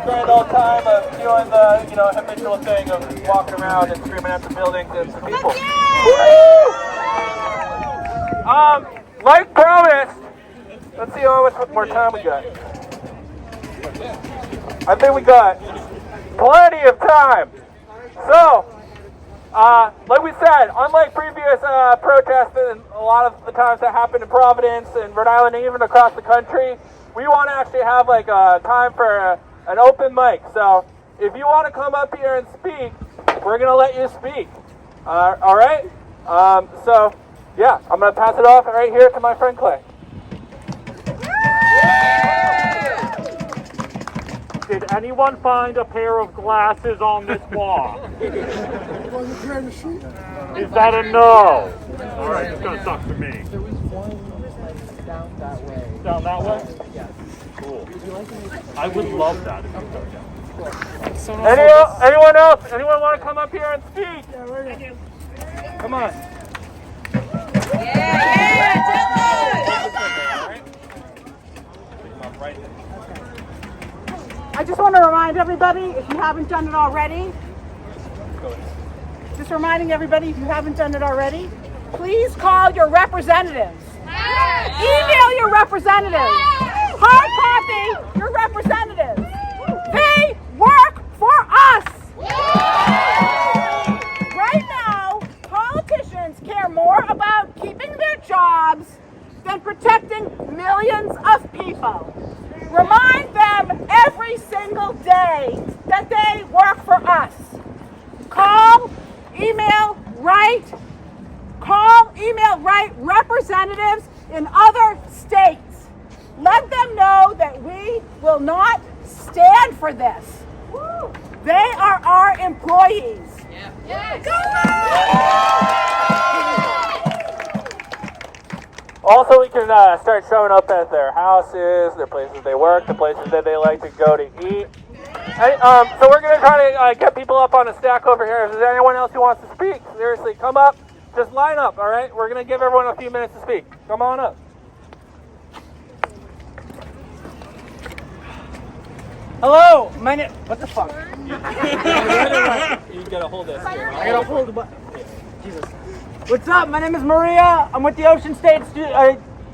grand old time of doing the, habitual thing of walking around and screaming at the buildings and the people. Like promised, let's see how much more time we got. I think we got plenty of time. So, like we said, unlike previous protests and a lot of the times that happened in Providence and Rhode Island and even across the country, we want to actually have like a time for an open mic. So if you want to come up here and speak, we're going to let you speak. All right? So, yeah, I'm going to pass it off right here to my friend Clay. Did anyone find a pair of glasses on this walk? Is that a no? All right, it's gonna suck for me. There was one down that way. Down that way? Yes. Cool. I would love that if you could. Anyone else? Anyone want to come up here and speak? Come on. I just want to remind everybody, if you haven't done it already, please call your representatives. Email your representatives. Hard copy your representatives. They work for us. Right now, politicians care more about keeping their jobs than protecting millions of people. Remind them every single day that they work for us. Call, email, write representatives in other states. Let them know that we will not stand for this. They are our employees. Yes. Also, we can start showing up at their houses, their places they work, the places that they like to go to eat. So we're going to try to get people up on a stack over here. If there's anyone else who wants to speak, seriously, come up. Just line up, all right? We're going to give everyone a few minutes to speak. Come on up. Hello, my name. What the fuck? You got to hold this. I gotta hold the button. Jesus. What's up? My name is Maria. I'm with the Ocean State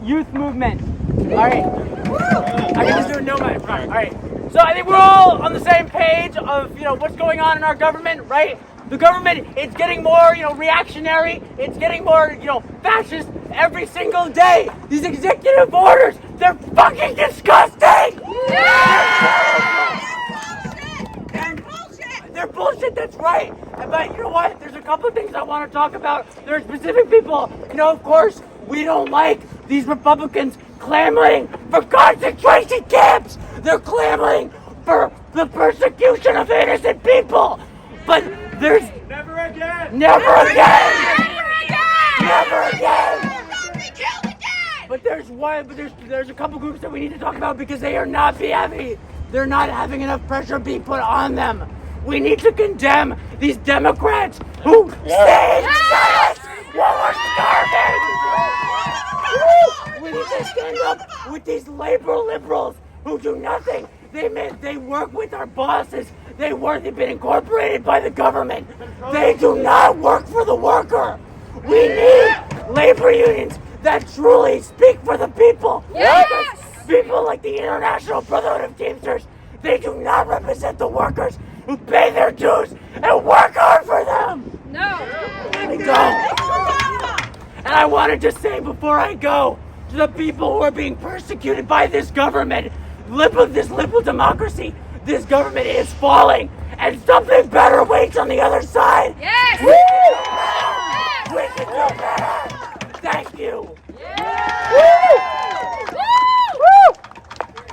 Youth Movement. All right. I can just do a no mic. All right. So I think we're all on the same page of what's going on in our government, right? The government, it's getting more reactionary. It's getting more fascist every single day. These executive orders, they're fucking disgusting. They're bullshit, that's right. But you know what? There's a couple of things I want to talk about. There are specific people, of course, we don't like these Republicans clamoring for concentration camps. They're clamoring for the persecution of innocent people. But there's... Never again! Never again! But there's a couple groups that we need to talk about because they're not having enough pressure being put on them. We need to condemn these Democrats who stay in silence while we're starving. We need to stand up with these labor liberals who do nothing. They work with our bosses. They've been incorporated by the government. They do not work for the worker. We need labor unions that truly speak for the people. Yes! People like the International Brotherhood of Teamsters, they do not represent the workers who pay their dues and work hard for them. No. They don't. And I want to just say before I go to the people who are being persecuted by this government, this liberal democracy, this government is falling, and something better waits on the other side. Yes! We can do better. Thank you.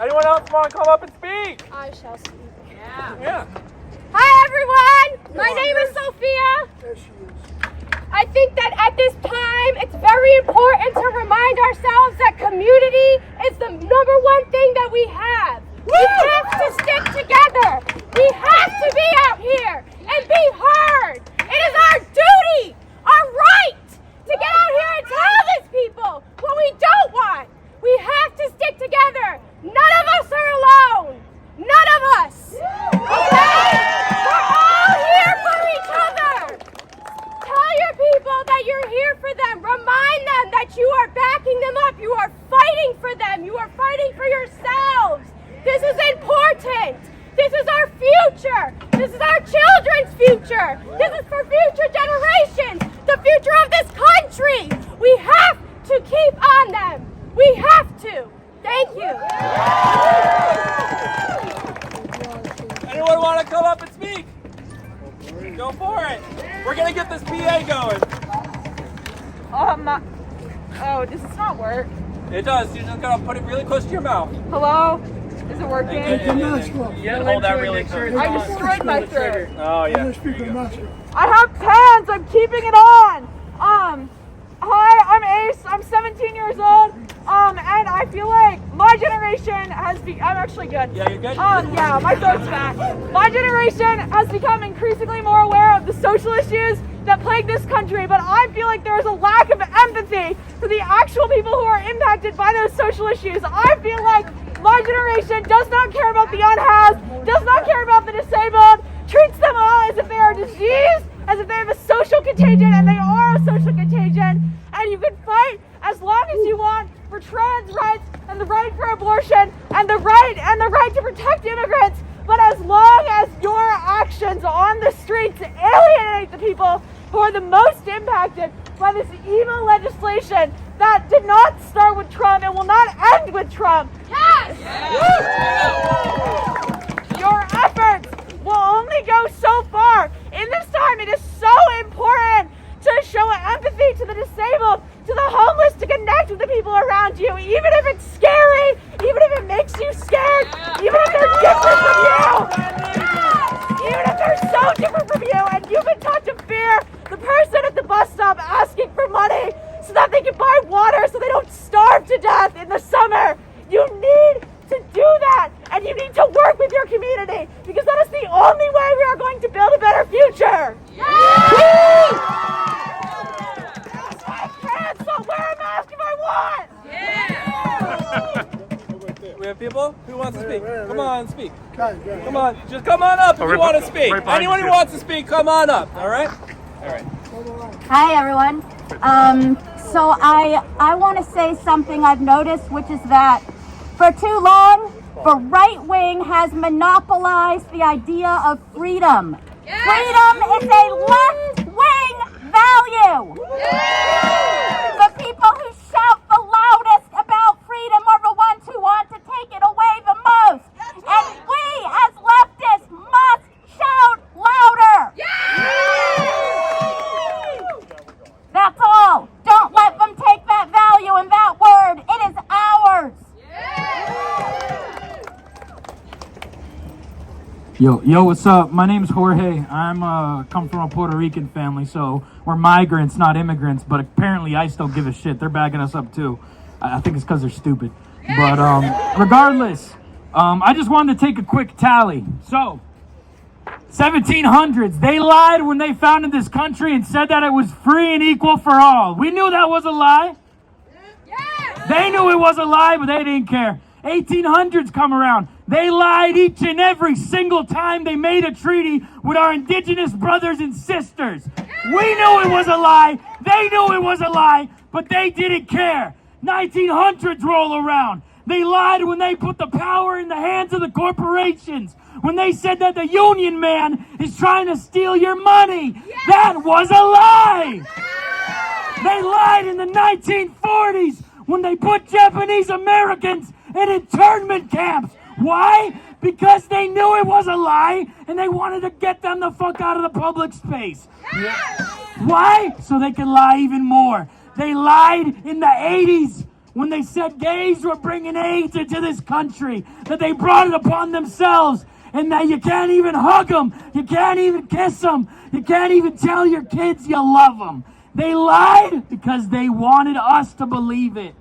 Anyone else want to come up and speak? I shall speak. Yeah. Hi everyone! My name is Sophia. I think that at this time it's very important to remind ourselves that community is the number one thing that we have. We have to stick together. We have to be out here and be heard. It is our duty, our right, to get out here and tell these people what we don't want. We have to stick together. None of us are alone. None of us. backing them up. You are fighting for them. You are fighting for yourselves. This is important. This is our future. This is our children's future. This is for future generations. The future of this country. We have to keep on them. We have to. Thank you. Anyone want to come up and speak? Go for it. We're going to get this PA going. Oh, does this not work? It does. You just got to put it really close to your mouth. Hello? Is it working? Yeah, hold that really close. I destroyed my throat. Oh, yeah. I have pants. I'm keeping it on. Hi, I'm Ace. I'm 17 years old. And I feel like my generation has I'm actually good. Yeah, you're good? Yeah, my throat's back. My generation has become increasingly more aware of the social issues that plague this country, but I feel like there is a lack of empathy for the actual people who are impacted by those social issues. I feel like my generation does not care about the unhoused, does not care about the disabled, treats them all as if they are diseased, as if they have a social contagion, and they are a social contagion. And you can fight as long as you want for trans rights and the right for abortion and the right to protect immigrants. But as long as your actions on the streets alienate the people who are the most impacted by this evil legislation that did not start with Trump and will not end with Trump. Yes! Your efforts will only go so far. In this time, it is so important to show empathy to the disabled, to the homeless, to connect with the people around you, even if it's scary, even if it makes you scared, even if they're different from you, even if they're so different from you, and you've been taught to fear the person at the bus stop asking for money so that they can buy water so they don't starve to death in the summer. You need to do that, and you need to work with your community, because that is the only way we are going to build a better future. I can't, so wear a mask if I want. We have people? Who wants to speak? Come on, speak. Come on. Just come on up if you want to speak. Anyone who wants to speak, come on up. All right? All right. Hi, everyone. So I want to say something I've noticed, which is that for too long, the right wing has monopolized the idea of freedom. Yes. Freedom is a left-wing value. Yes. The people who shout the loudest about freedom are the ones who want to take it away the most. And we, as leftists, must shout louder. Yes. That's all. Don't let them take that value and that word. It is ours. Yo, what's up? My name's Jorge. I'm come from a Puerto Rican family, so we're migrants, not immigrants, but apparently I still give a shit. They're backing us up too. I think it's because they're stupid. But regardless, I just wanted to take a quick tally. So, 1700s, they lied when they founded this country and said that it was free and equal for all. We knew that was a lie. They knew it was a lie, but they didn't care. 1800s come around. They lied each and every single time they made a treaty with our indigenous brothers and sisters. We knew it was a lie. They knew it was a lie, but they didn't care. 1900s roll around. They lied when they put the power in the hands of the corporations. When they said that the union man is trying to steal your money. That was a lie. They lied in the 1940s when they put Japanese Americans in internment camps. Why? Because they knew it was a lie and they wanted to get them the fuck out of the public space. Why? So they could lie even more. They lied in the 80s when they said gays were bringing AIDS into this country, that they brought it upon themselves, and that you can't even hug them, you can't even kiss them, you can't even tell your kids you love them. They lied because they wanted us to believe it.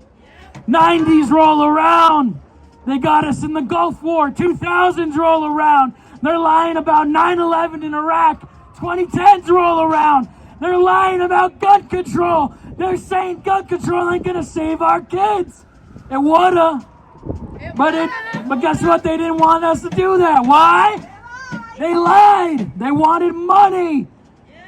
90s roll around. They got us in the Gulf War. 2000s roll around. They're lying about 9/11 in Iraq. 2010s roll around. They're lying about gun control. They're saying gun control ain't gonna save our kids. It woulda. But guess what? They didn't want us to do that. Why? They lied. They wanted money.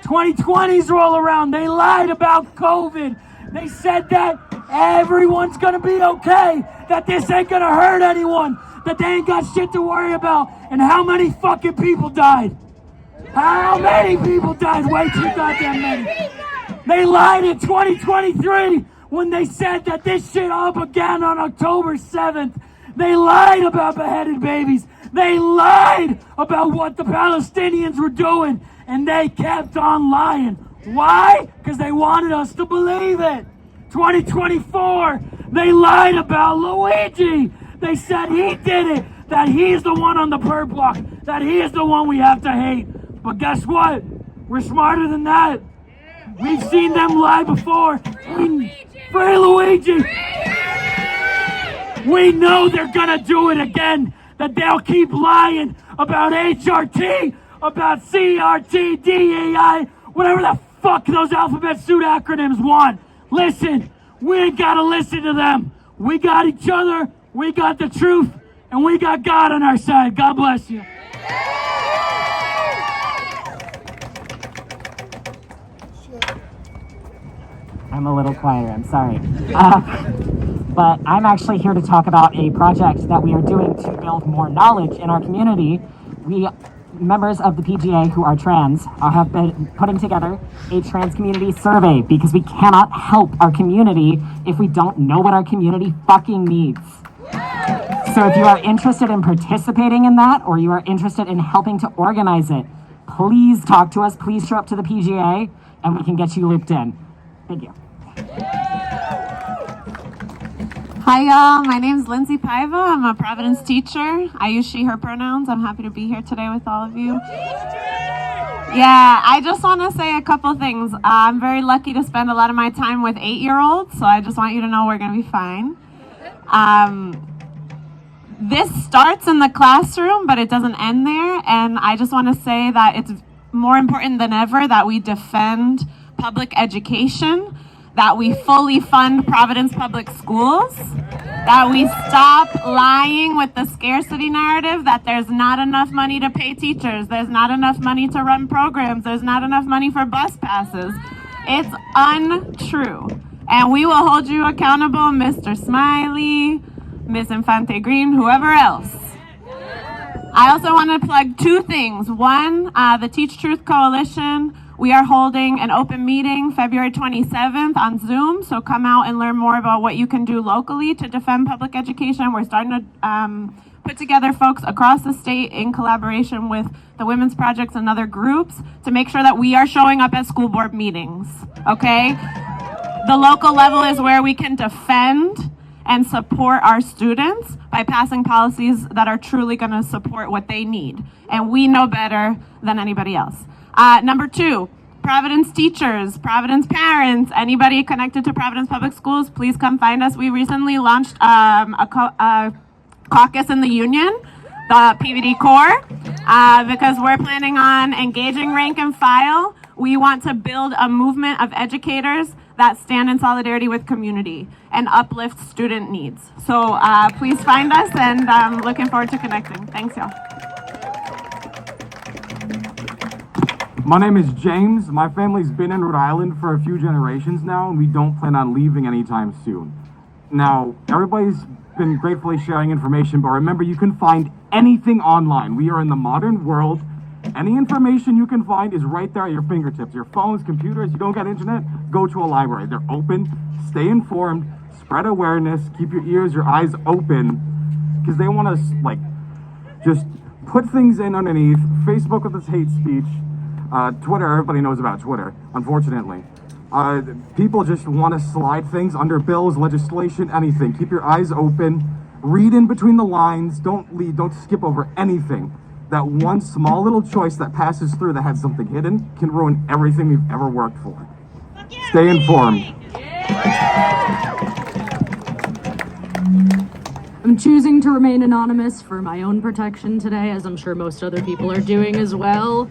2020s roll around. They lied about COVID. They said that everyone's gonna be okay, that this ain't gonna hurt anyone, that they ain't got shit to worry about. And how many fucking people died? How many people died? Way too goddamn many. They lied in 2023 when they said that this shit all began on October 7th. They lied about beheaded babies. They lied about what the Palestinians were doing, and they kept on lying. Why? Because they wanted us to believe it. 2024, they lied about Luigi. They said he did it, that he's the one on the bird block, that he is the one we have to hate. But guess what? We're smarter than that. We've seen them lie before. Free Luigi! We know they're gonna do it again. That they'll keep lying about HRT, about CRT, DEI, whatever the fuck those alphabet suit acronyms want. Listen, we ain't gotta listen to them. We got each other, we got the truth, and we got God on our side. God bless you. I'm a little quieter, I'm sorry. But I'm actually here to talk about a project that we are doing to build more knowledge in our community. We, members of the PGA who are trans, have been putting together a trans community survey because we cannot help our community if we don't know what our community fucking needs. So if you are interested in participating in that, or you are interested in helping to organize it, please talk to us, please show up to the PGA, and we can get you looped in. Thank you. Hi y'all, my name's Lindsay Paiva. I'm a Providence teacher. I use she, her pronouns. I'm happy to be here today with all of you. Yeah, I just want to say a couple things. I'm very lucky to spend a lot of my time with 8-year-olds, so I just want you to know we're going to be fine. This starts in the classroom, but it doesn't end there, and I just want to say that it's more important than ever that we defend public education, that we fully fund Providence Public Schools, that we stop lying with the scarcity narrative that there's not enough money to pay teachers, there's not enough money to run programs, there's not enough money for bus passes. It's untrue. And we will hold you accountable, Mr. Smiley, Miss Infante Green, whoever else. I also want to plug 2 things. One, the Teach Truth Coalition. We are holding an open meeting February 27th on Zoom, so come out and learn more about what you can do locally to defend public education. We're starting to put together folks across the state in collaboration with the Women's Projects and other groups to make sure that we are showing up at school board meetings, okay? The local level is where we can defend and support our students by passing policies that are truly going to support what they need. And we know better than anybody else. Number 2, Providence teachers, Providence parents, anybody connected to Providence Public Schools, please come find us. We recently launched a caucus in the union, the PVD Core, because we're planning on engaging rank and file. We want to build a movement of educators that stand in solidarity with community and uplift student needs. So please find us, and I'm looking forward to connecting. Thanks, y'all. My name is James. My family's been in Rhode Island for a few generations now, and we don't plan on leaving anytime soon. Now, everybody's been gratefully sharing information, but remember, you can find anything online. We are in the modern world. Any information you can find is right there at your fingertips. Your phones, computers, you don't got internet, go to a library. They're open. Stay informed, spread awareness, keep your ears, your eyes open, because they want to, like, just put things in underneath. Facebook with this hate speech. Twitter, everybody knows about Twitter, unfortunately. People just want to slide things under bills, legislation, anything. Keep your eyes open. Read in between the lines. Don't lead, don't skip over anything. That one small little choice that passes through that has something hidden can ruin everything we've ever worked for. Stay informed. I'm choosing to remain anonymous for my own protection today, as I'm sure most other people are doing as well.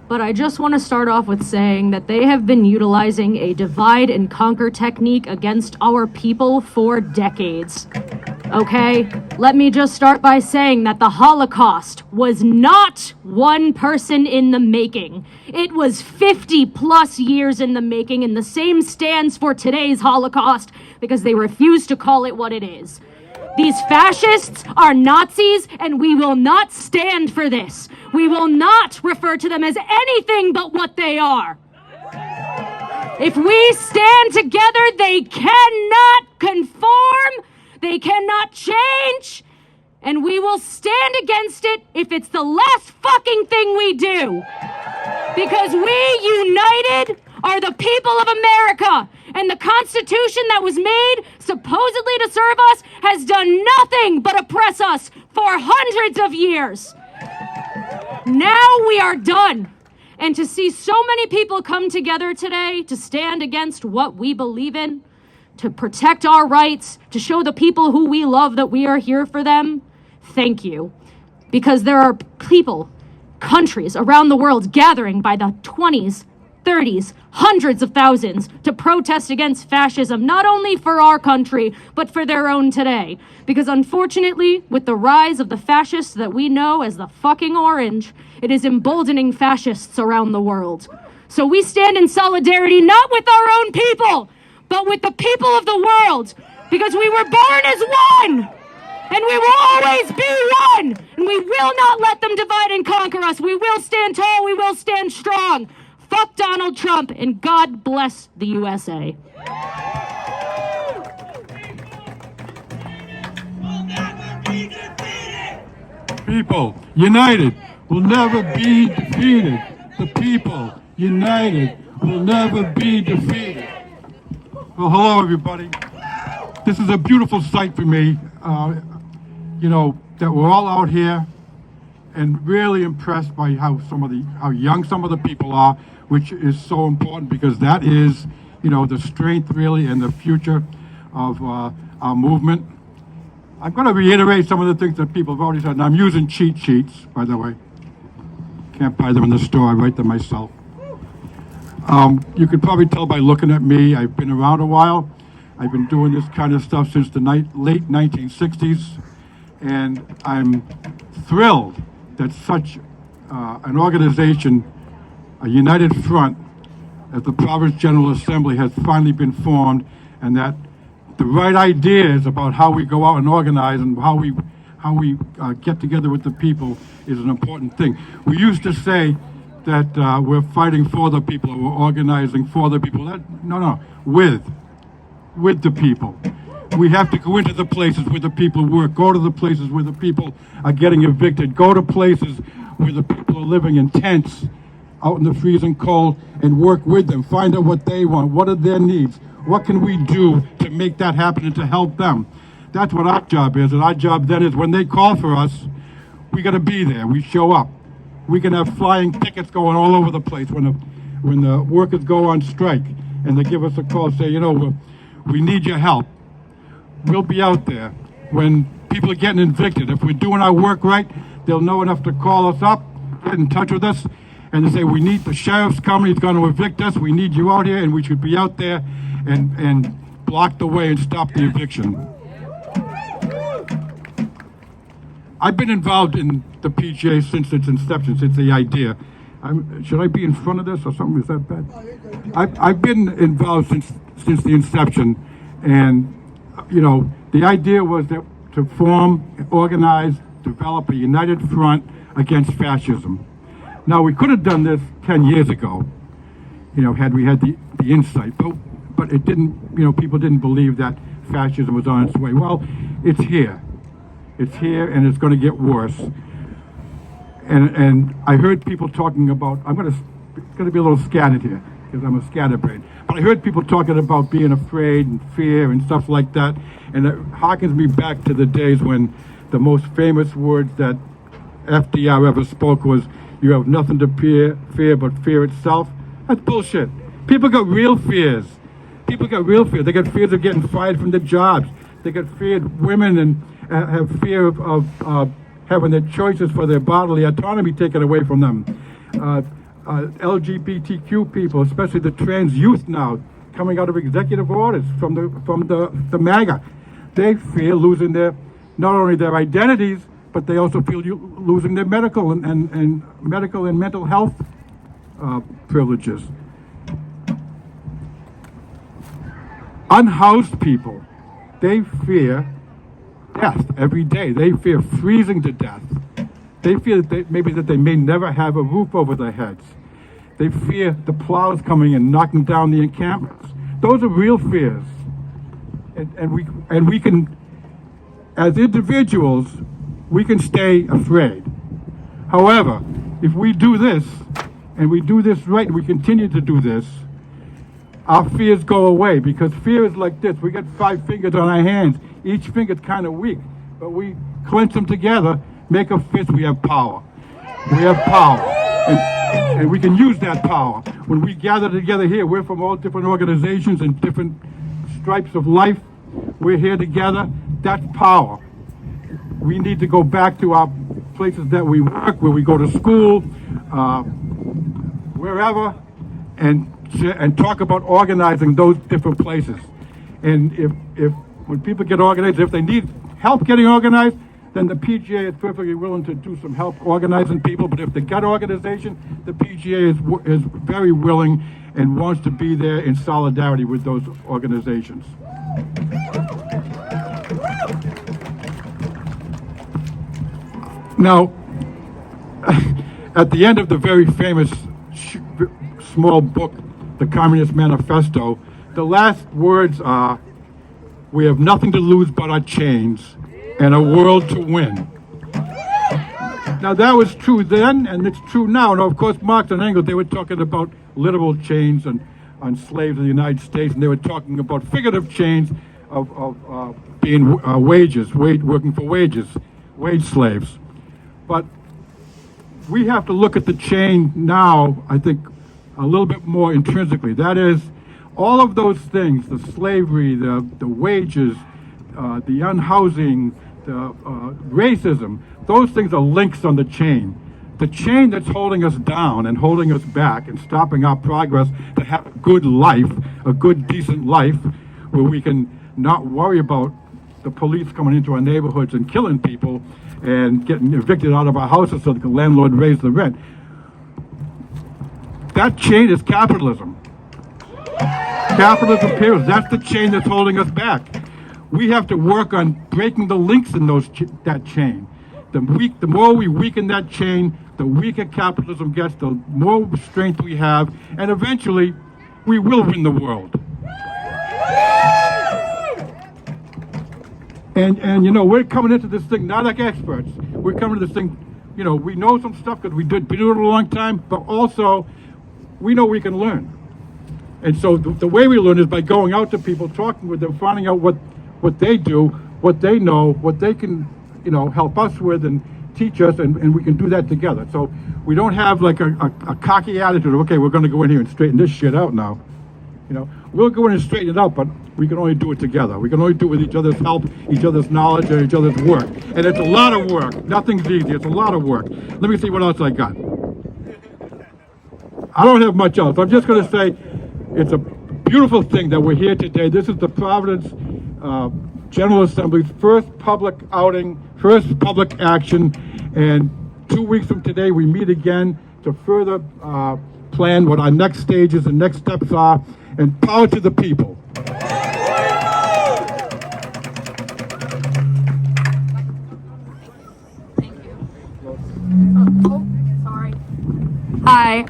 But I just want to start off with saying that they have been utilizing a divide and conquer technique against our people for decades. Okay? Let me just start by saying that the Holocaust was not one person in the making. It was 50 plus years in the making, and the same stands for today's Holocaust because they refuse to call it what it is. These fascists are Nazis, and we will not stand for this. We will not refer to them as anything but what they are. If we stand together, they cannot conform, they cannot change, and we will stand against it if it's the last fucking thing we do. Because we, united, are the people of America, and the Constitution that was made supposedly to serve us has done nothing but oppress us for hundreds of years. Now we are done. And to see so many people come together today to stand against what we believe in, to protect our rights, to show the people who we love that we are here for them, thank you. Because there are people, countries around the world gathering by the 20s, 30s, hundreds of thousands to protest against fascism, not only for our country, but for their own today. Because unfortunately, with the rise of the fascists that we know as the fucking orange, it is emboldening fascists around the world. So we stand in solidarity not with our own people, but with the people of the world. Because we were born as one! And we will always be one! And we will not let them divide and conquer us. We will stand tall, we will stand strong. Fuck Donald Trump, and God bless the USA. People united will never be defeated. The people united will never be defeated. Well, hello, everybody. This is a beautiful sight for me. That we're all out here and really impressed by how young some of the people are, which is so important because that is, the strength really and the future of our movement. I'm going to reiterate some of the things that people have already said, and I'm using cheat sheets, by the way. Can't buy them in the store, I write them myself. You could probably tell by looking at me, I've been around a while. I've been doing this kind of stuff since the late 1960s, and I'm thrilled that such an organization, a united front, as the Province General Assembly has finally been formed, and that the right ideas about how we go out and organize and how we get together with the people is an important thing. We used to say that we're fighting for the people, or we're organizing for the people. No, with the people. We have to go into the places where the people work, go to the places where the people are getting evicted, go to places where the people are living in tents out in the freezing cold and work with them, find out what they want, what are their needs, what can we do to make that happen and to help them. That's what our job is, and our job then is when they call for us, we got to be there, we show up. We can have flying pickets going all over the place when the workers go on strike and they give us a call, say, we need your help. We'll be out there. When people are getting evicted, if we're doing our work right, they'll know enough to call us up, get in touch with us, and they say, we need the sheriff's coming, he's going to evict us, we need you out here, and we should be out there and block the way and stop the eviction. I've been involved in the PGA since its inception, since the idea. Should I be in front of this or something? Is that bad? I've been involved since the inception, and the idea was that to form, organize, develop a united front against fascism. Now, we could have done this 10 years ago, had we had the insight, but it didn't, people didn't believe that fascism was on its way. Well, it's here. It's here, and it's going to get worse. And I heard people talking about, it's going to be a little scattered here, because I'm a scatterbrain. But I heard people talking about being afraid and fear and stuff like that, and it harkens me back to the days when the most famous words that FDR ever spoke was, you have nothing to fear but fear itself. That's bullshit. People got real fears. People got real fears. They got fears of getting fired from their jobs. They got feared women and have fear of having their choices for their bodily autonomy taken away from them. LGBTQ people, especially the trans youth now, coming out of executive orders from the MAGA. they fear losing not only their identities, but they also feel losing their medical and medical and mental health privileges. Unhoused people, they fear death every day. They fear freezing to death. They fear that they may never have a roof over their heads. They fear the plows coming and knocking down the encampments. Those are real fears. And we can, as individuals, we can stay afraid. However, if we do this, and we do this right, and we continue to do this, our fears go away, because fear is like this. We got 5 fingers on our hands. Each finger's kind of weak, but we clench them together, make a fist, we have power. We have power. And we can use that power. When we gather together here, we're from all different organizations and different stripes of life. We're here together. That's power. We need to go back to our places that we work, where we go to school, wherever, and talk about organizing those different places. And if when people get organized, if they need help getting organized, then the PGA is perfectly willing to do some help organizing people. But if they got organization, the PGA is very willing and wants to be there in solidarity with those organizations. Now, at the end of the very famous small book, The Communist Manifesto, the last words are, "We have nothing to lose but our chains and a world to win." Now, that was true then, and it's true now. And of course, Marx and Engels, they were talking about literal chains on slaves in the United States, and they were talking about figurative chains of being working for wages, wage slaves. But we have to look at the chain now, I think, a little bit more intrinsically. That is, all of those things, the slavery, the wages, the unhousing, the racism, those things are links on the chain. The chain that's holding us down and holding us back and stopping our progress to have a good life, a good, decent life, where we can not worry about the police coming into our neighborhoods and killing people and getting evicted out of our houses so that the landlord raise the rent. That chain is capitalism. Capitalism, period. That's the chain that's holding us back. We have to work on breaking the links in that chain. The more we weaken that chain, the weaker capitalism gets, the more strength we have, and eventually we will win the world. And you know, we're coming into this thing not like experts. We're coming to this thing, you know, we know some stuff because we've been doing it a long time, but also we know we can learn. And so the way we learn is by going out to people, talking with them, finding out what they do, what they know, what they can, you know, help us with and teach us, and we can do that together. So we don't have like a cocky attitude of, okay, we're going to go in here and straighten this shit out now. You know, we'll go in and straighten it out, but we can only do it together. We can only do it with each other's help, each other's knowledge, and each other's work. And it's a lot of work. Nothing's easy. It's a lot of work. Let me see what else I got. I don't have much else. I'm just going to say it's a beautiful thing that we're here today. This is the Providence General Assembly's first public outing, first public action, and 2 weeks from today we meet again to further plan what our next stages and next steps are, and power to the people. Hi,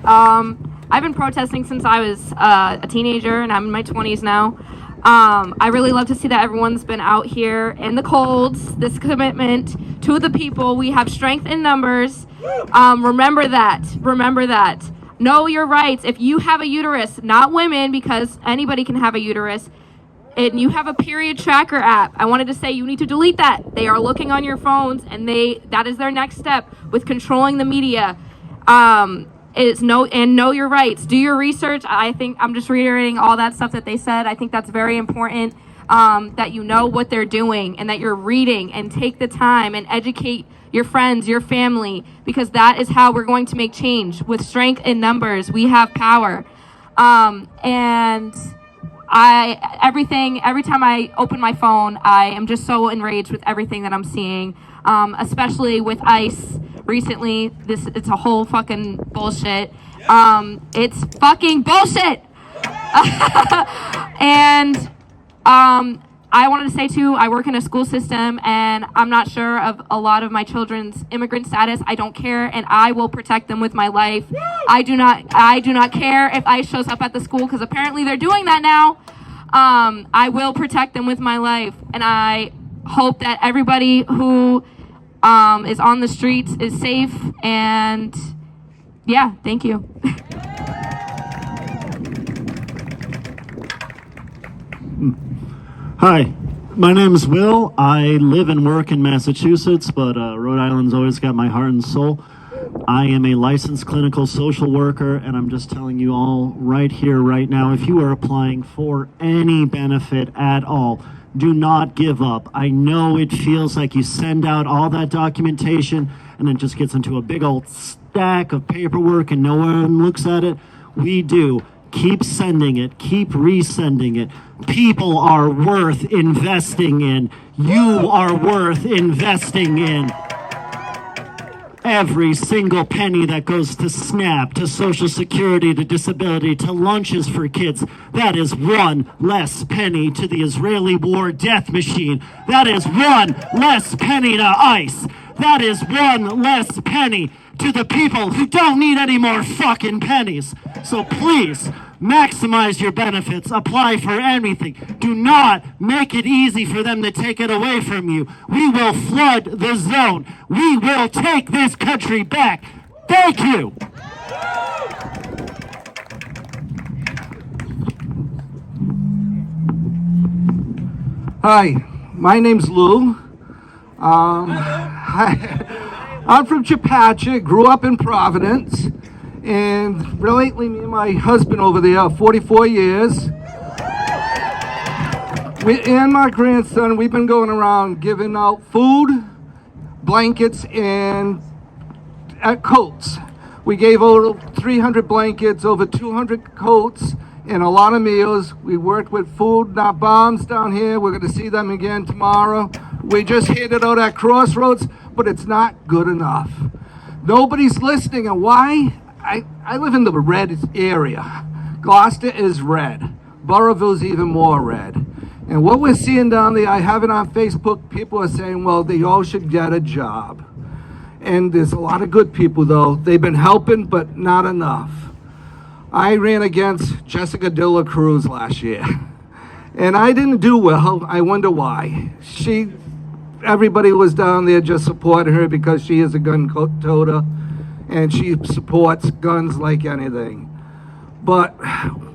I've been protesting since I was a teenager, and I'm in my 20s now. I really love to see that everyone's been out here in the colds, this commitment to the people. We have strength in numbers. Remember that. Know your rights. If you have a uterus, not women, because anybody can have a uterus, and you have a period tracker app, I wanted to say you need to delete that. They are looking on your phones, and that is their next step with controlling the media. Know your rights. Do your research. I think I'm just reiterating all that stuff that they said. I think that's very important, that you know what they're doing and that you're reading, and take the time and educate your friends, your family, because that is how we're going to make change. With strength in numbers, we have power. And every time I open my phone, I am just so enraged with everything that I'm seeing, especially with ICE recently. It's a whole fucking bullshit. It's fucking bullshit. And I wanted to say too, I work in a school system and I'm not sure of a lot of my children's immigrant status. I don't care, and I will protect them with my life. I do not care if ICE shows up at the school, because apparently they're doing that now. I will protect them with my life, and I hope that everybody who is on the streets is safe. And yeah, thank you. Hi, my name is Will. I live and work in Massachusetts, but Rhode Island's always got my heart and soul. I am a licensed clinical social worker, and I'm just telling you all right here, right now, if you are applying for any benefit at all, do not give up. I know it feels like you send out all that documentation and it just gets into a big old stack of paperwork and no one looks at it. We do. Keep sending it. Keep resending it. People are worth investing in. You are worth investing in. Every single penny that goes to SNAP, to Social Security, to disability, to lunches for kids, that is one less penny to the Israeli war death machine. That is one less penny to ICE. That is one less penny to the people who don't need any more fucking pennies. So please, maximize your benefits. Apply for anything. Do not make it easy for them to take it away from you. We will flood the zone. We will take this country back. Thank you. Hi, my name's Lou. I'm from Chepachet, grew up in Providence, and lately me and my husband over there, 44 years, and my grandson, we've been going around giving out food, blankets, and coats. We gave over 300 blankets, over 200 coats, and a lot of meals. We worked with food, not bombs down here. We're going to see them again tomorrow. We just hit it out at Crossroads, but it's not good enough. Nobody's listening, and why? I live in the red area. Gloucester is red. Burrillville's even more red. And what we're seeing down there, I have it on Facebook, people are saying, well, they all should get a job. And there's a lot of good people, though. They've been helping, but not enough. I ran against Jessica De La Cruz last year. And I didn't do well. I wonder why. Everybody was down there just supporting her because she is a gun toter. And she supports guns like anything. But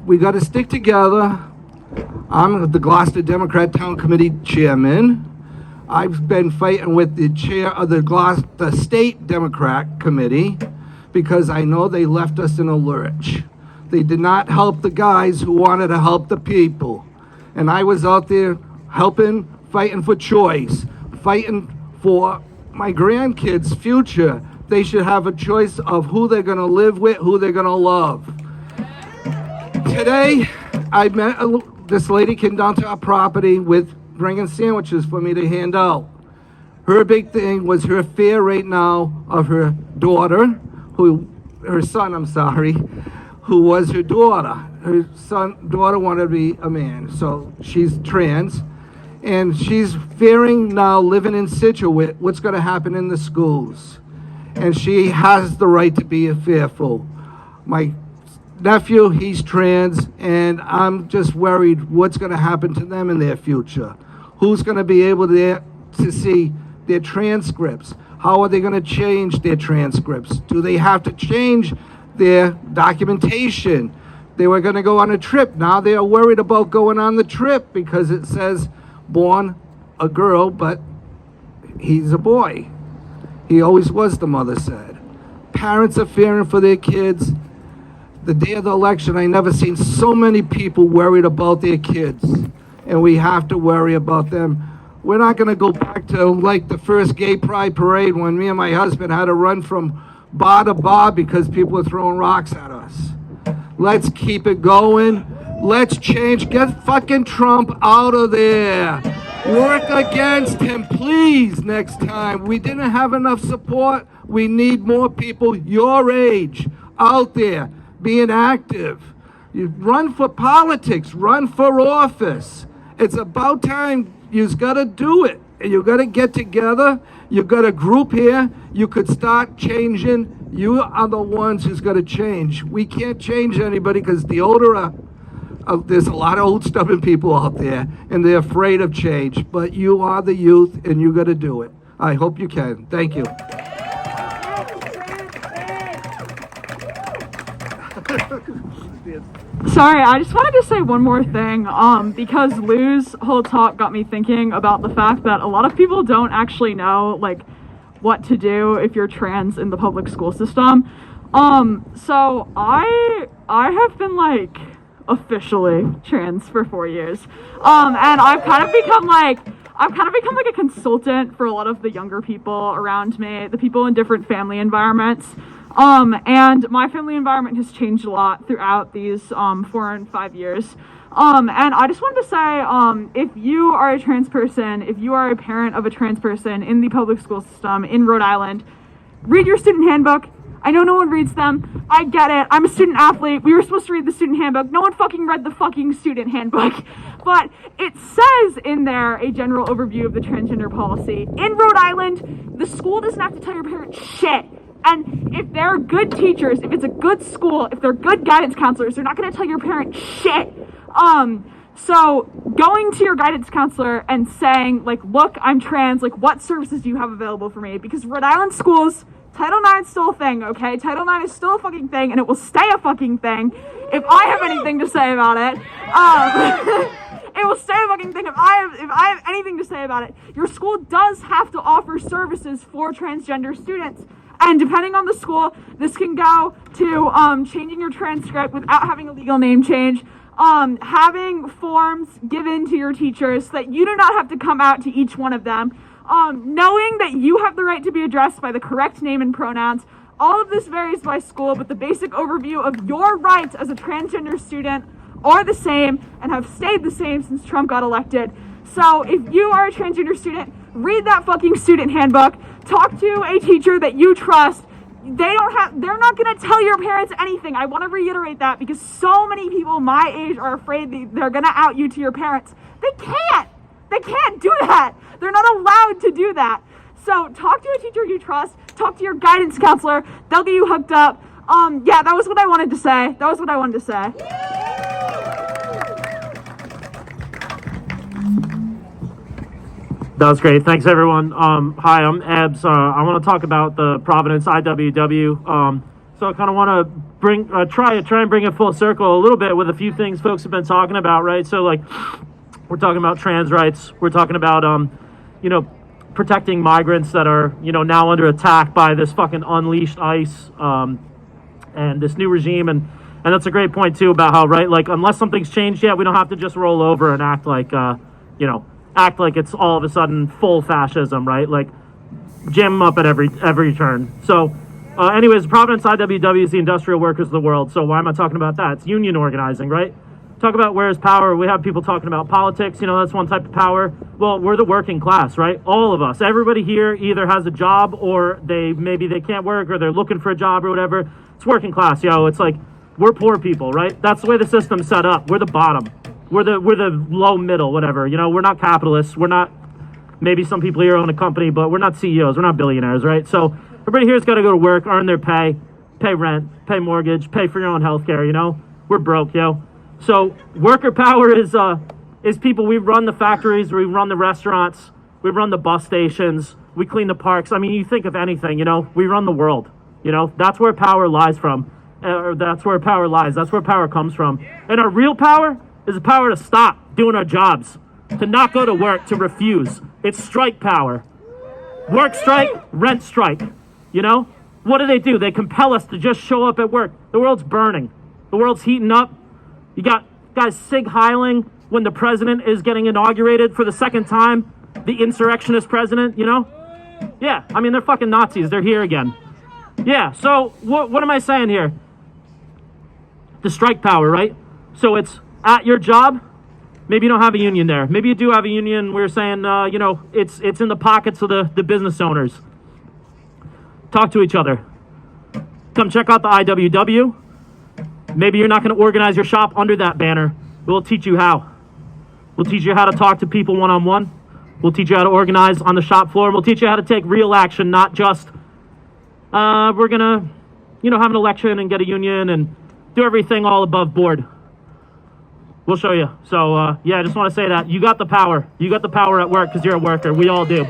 we got to stick together. I'm the Gloucester Democrat Town Committee Chairman. I've been fighting with the chair of the Gloucester State Democrat Committee because I know they left us in a lurch. They did not help the guys who wanted to help the people. And I was out there helping, fighting for choice, fighting for my grandkids' future. They should have a choice of who they're going to live with, who they're going to love. Today, I met this lady came down to our property with bringing sandwiches for me to hand out. Her big thing was her fear right now of her daughter, who was her daughter. Her daughter wanted to be a man, so she's trans. And she's fearing now, living in Situate, what's going to happen in the schools. And she has the right to be fearful. My nephew, he's trans, and I'm just worried what's going to happen to them in their future. Who's going to be able to see their transcripts? How are they going to change their transcripts? Do they have to change their documentation? They were going to go on a trip. Now they are worried about going on the trip because it says born a girl, but he's a boy. He always was, the mother said. Parents are fearing for their kids. The day of the election, I never seen so many people worried about their kids. And we have to worry about them. We're not going to go back to like the first gay pride parade when me and my husband had to run from bar to bar because people were throwing rocks at us. Let's keep it going. Let's change. Get fucking Trump out of there. Work against him, please, next time. We didn't have enough support. We need more people your age out there being active. You run for politics, run for office. It's about time. You've got to do it. You got to get together. You got a group here. You could start changing. You are the ones who's got to change. We can't change anybody because the older there's a lot of old stubborn people out there and they're afraid of change. But you are the youth and you got to do it. I hope you can. Thank you. Sorry, I just wanted to say one more thing, because Lou's whole talk got me thinking about the fact that a lot of people don't actually know, like, what to do if you're trans in the public school system. So I have been, like, officially trans for 4 years, and I've kind of become like a consultant for a lot of the younger people around me, the people in different family environments. And my family environment has changed a lot throughout these 4 and 5 years. And I just wanted to say, if you are a trans person, if you are a parent of a trans person in the public school system in Rhode Island, read your student handbook. I know no one reads them. I get it. I'm a student athlete. We were supposed to read the student handbook. No one fucking read the fucking student handbook. But it says in there a general overview of the transgender policy. In Rhode Island, the school doesn't have to tell your parents shit. And if they're good teachers, if it's a good school, if they're good guidance counselors, they're not going to tell your parents shit. So going to your guidance counselor and saying, like, look, I'm trans, like, what services do you have available for me? Because Rhode Island schools, Title IX is still a thing, okay? Title IX is still a fucking thing, and it will stay a fucking thing if I have anything to say about it. It will stay a fucking thing if I have anything to say about it. Your school does have to offer services for transgender students. And depending on the school, this can go to changing your transcript without having a legal name change, having forms given to your teachers so that you do not have to come out to each one of them, knowing that you have the right to be addressed by the correct name and pronouns. All of this varies by school, but the basic overview of your rights as a transgender student are the same and have stayed the same since Trump got elected. So if you are a transgender student, read that fucking student handbook. Talk to a teacher that you trust. They're not going to tell your parents anything. I want to reiterate that because so many people my age are afraid they're going to out you to your parents. They can't do that. They're not allowed to do that. So talk to a teacher you trust. Talk to your guidance counselor. They'll get you hooked up. Yeah, that was what I wanted to say. That was great. Thanks, everyone. Hi, I'm Ebbs. I want to talk about the Providence IWW. So I kind of want to try and bring it full circle a little bit with a few things folks have been talking about, right? So, like, we're talking about trans rights. We're talking about, protecting migrants that are, now under attack by this fucking unleashed ICE and this new regime. And that's a great point, too, about how, right, like, unless something's changed yet, we don't have to just roll over and act like, act like it's all of a sudden full fascism, right? Like, jam them up at every turn. So, anyways, Providence IWW is the industrial workers of the world. So why am I talking about that? It's union organizing, right? Talk about where is power. We have people talking about politics. That's one type of power. Well, we're the working class, right? All of us. Everybody here either has a job or maybe they can't work or they're looking for a job or whatever. It's working class, It's like we're poor people, right? That's the way the system's set up. We're the bottom. We're the low middle, whatever. We're not capitalists. We're not, maybe some people here own a company, but we're not CEOs. We're not billionaires, right? So everybody here's got to go to work, earn their pay rent, pay mortgage, pay for your own health care, We're broke, So worker power is people. We run the factories, we run the restaurants, we run the bus stations, we clean the parks. I mean, you think of anything, we run the world. That's where power lies from. That's where power lies. That's where power comes from. And our real power is the power to stop doing our jobs, to not go to work, to refuse. It's strike power. Work strike, rent strike. What do? They compel us to just show up at work. The world's burning. The world's heating up. You got guys sig heiling when the president is getting inaugurated for the second time. The insurrectionist president, Yeah, I mean, they're fucking Nazis. They're here again. Yeah, so what am I saying here? The strike power, right? So it's at your job, maybe you don't have a union there. Maybe you do have a union. We're saying, you know, it's in the pockets of the business owners. Talk to each other. Come check out the IWW. Maybe you're not going to organize your shop under that banner. We'll teach you how. We'll teach you how to talk to people one-on-one. We'll teach you how to organize on the shop floor. And we'll teach you how to take real action, not just, we're going to, you know, have an election and get a union and do everything all above board. We'll show you. So, yeah, I just want to say that. You got the power. You got the power at work because you're a worker. We all do.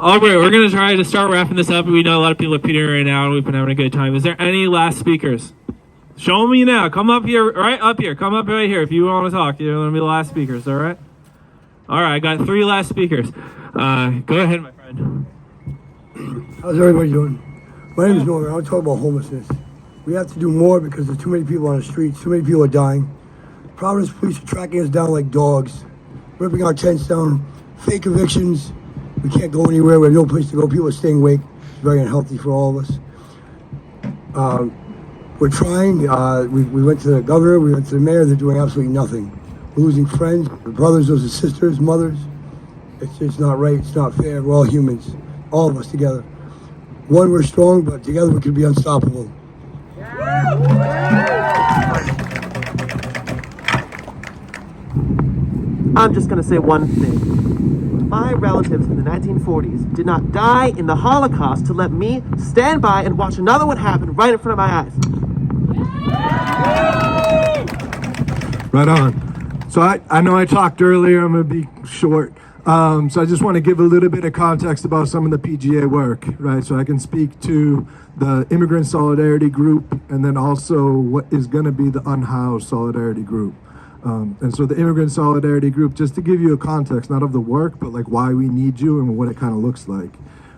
All right, we're going to try to start wrapping this up. We know a lot of people are petering out, and we've been having a good time. Is there any last speakers? Show me now. Come up here, right up here. Come up right here if you want to talk. You're going to be the last speakers, all right? All right, I got 3 last speakers. Go ahead, my friend. How's everybody doing? My name is Norman. I want to talk about homelessness. We have to do more because there's too many people on the streets. Too many people are dying. Providence police are tracking us down like dogs, ripping our tents down, fake evictions. We can't go anywhere. We have no place to go. People are staying awake. It's very unhealthy for all of us. We're trying. We went to the governor. We went to the mayor. They're doing absolutely nothing. We're losing friends, brothers, those are sisters, mothers. It's not right. It's not fair. We're all humans. All of us together. One, we're strong, but together we could be unstoppable. I'm just going to say one thing. My relatives in the 1940s did not die in the Holocaust to let me stand by and watch another one happen right in front of my eyes. Right on. So I know I talked earlier. I'm going to be short. So I just want to give a little bit of context about some of the PGA work, right? So I can speak to the Immigrant Solidarity Group and then also what is going to be the Unhoused Solidarity Group. And so the Immigrant Solidarity Group, just to give you a context, not of the work, but like why we need you and what it kind of looks like,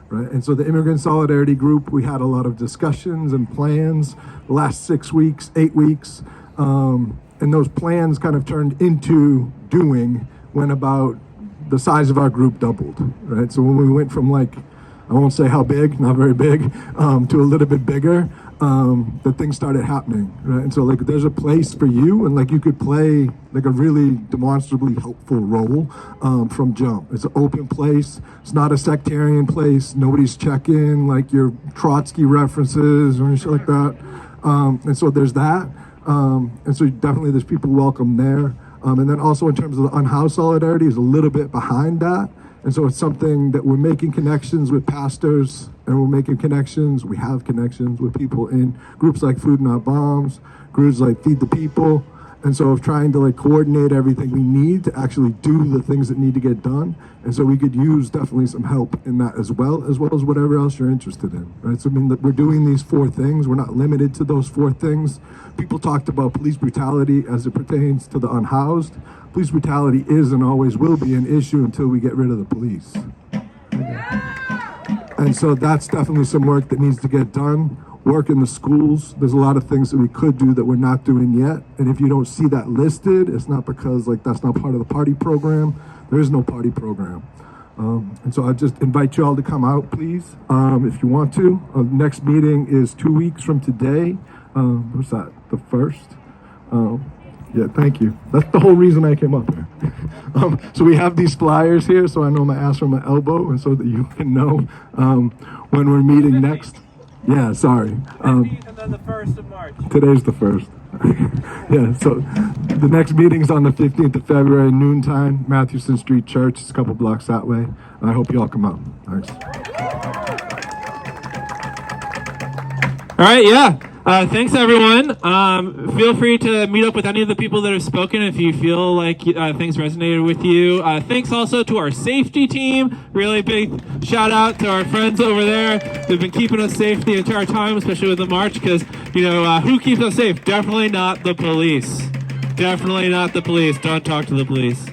right? And so the Immigrant Solidarity Group, we had a lot of discussions and plans the last 6 weeks, 8 weeks, and those plans kind of turned into doing when about the size of our group doubled, right? So when we went from like, I won't say how big, not very big, to a little bit bigger, that things started happening, right? And so like there's a place for you and like you could play like a really demonstrably helpful role from jump. It's an open place. It's not a sectarian place. Nobody's checking like your Trotsky references or anything like that. And so there's that. And so definitely there's people welcome there. And then also in terms of the Unhoused Solidarity is a little bit behind that. And so it's something that we're making connections with pastors and we're making connections, we have connections with people in groups like Food Not Bombs, groups like Feed the People. And so of trying to like coordinate everything we need to actually do the things that need to get done. And so we could use definitely some help in that as well as whatever else you're interested in, right? So I mean, we're doing these 4 things. We're not limited to those 4 things. People talked about police brutality as it pertains to the unhoused. Police brutality is and always will be an issue until we get rid of the police. And so that's definitely some work that needs to get done. Work in the schools. There's a lot of things that we could do that we're not doing yet. And if you don't see that listed, it's not because like that's not part of the party program. There is no party program. And so I just invite you all to come out, please, if you want to. Next meeting is 2 weeks from today. What's that? The 1st? Yeah, thank you. That's the whole reason I came up here. So we have these flyers here, so I know my ass from my elbow, and so that you can know when we're meeting next. Yeah, sorry. And then the 1st of March. Today's the 1st. Yeah, so the next meeting's on the 15th of February, noontime, Mathewson Street Church. It's a couple blocks that way. I hope you all come out. Thanks. All right, yeah. Thanks, everyone. Feel free to meet up with any of the people that have spoken if you feel like things resonated with you. Thanks also to our safety team. Really big shout out to our friends over there. They've been keeping us safe the entire time, especially with the march, because, you know, who keeps us safe? Definitely not the police. Definitely not the police. Don't talk to the police.